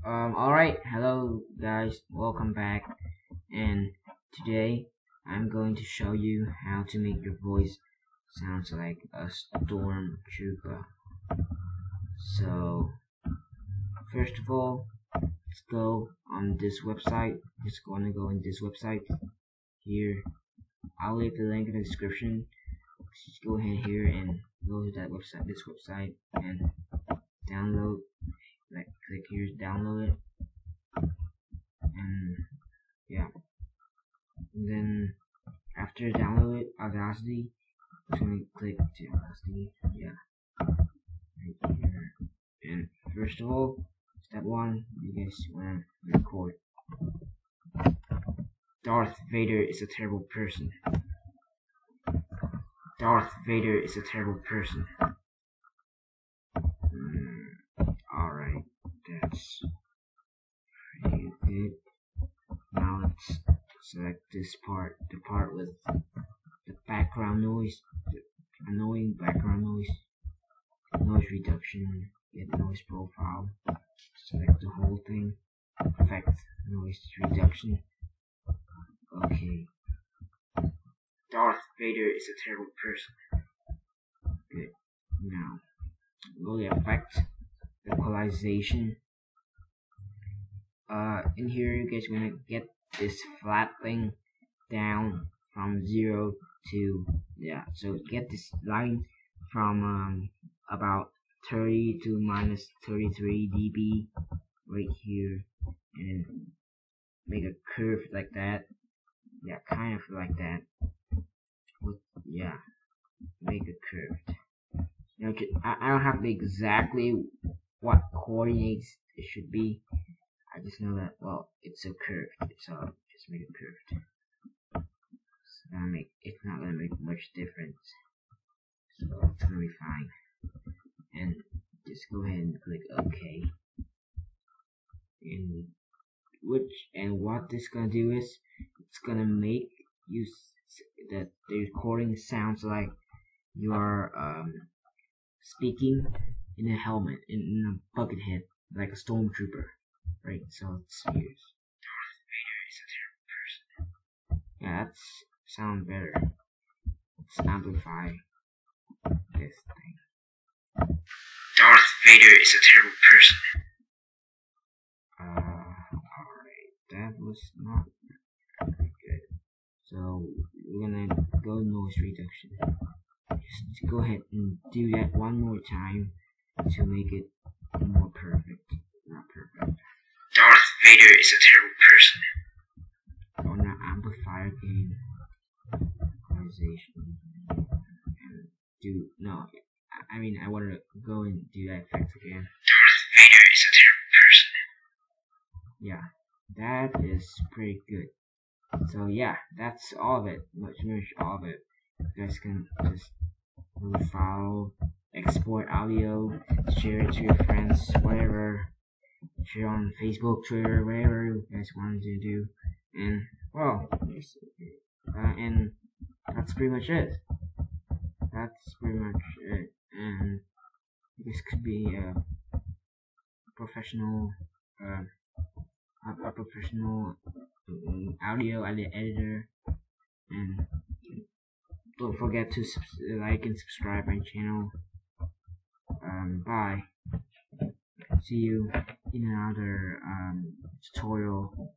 Alright, hello guys, welcome back, and today I'm going to show you how to make your voice sounds like a stormtrooper. So, first of all, let's go on this website. Just gonna go on this website here. I'll leave the link in the description. Just go ahead here and go to that website, this website, and download. Click here to download it, and yeah, and then after download it, Audacity, just gonna click to Audacity, yeah, right here. And first of all, step one, you guys wanna record. Darth Vader is a terrible person. Darth Vader is a terrible person. Alright, that's pretty good. Now let's select this part, the part with the background noise, the annoying background noise reduction, get noise profile, select the whole thing, effect noise reduction. Okay. Darth Vader is a terrible person. Good. Now, go to effect, equalization. In here you guys want to get this flat thing down from 0 to, yeah, so get this line from about 30 to minus 33 dB right here, and make a curve like that. Yeah, kind of like that. Yeah, make it curved. Now, I don't have exactly what coordinates it should be. I just know that, well, it's so curved, so just make it curved. It's not gonna make much difference, so it's gonna be fine. And just go ahead and click OK. And what this gonna do is, it's gonna make you that the recording sounds like you are speaking in a helmet, in a bucket head, like a stormtrooper. Right, so let's use Darth Vader is a terrible person. Yeah, that sounds better. Let's amplify this thing. Darth Vader is a terrible person. Alright, that was not very good. So we're gonna go noise reduction. Just go ahead and do that one more time to make it more perfect. Not perfect. Darth Vader is a terrible person. I want to amplify again. Equalization. And do, no, I mean, I want to go and do that effect again. Darth Vader is a terrible person. Yeah, that is pretty good. So yeah, that's all of it. Much all of it. You guys can just move file, export audio, share it to your friends, whatever. Share on Facebook, Twitter, whatever you guys want to do. And well, and that's pretty much it. And this could be a professional audio editor. And don't forget to like and subscribe my channel. Bye. See you in another tutorial.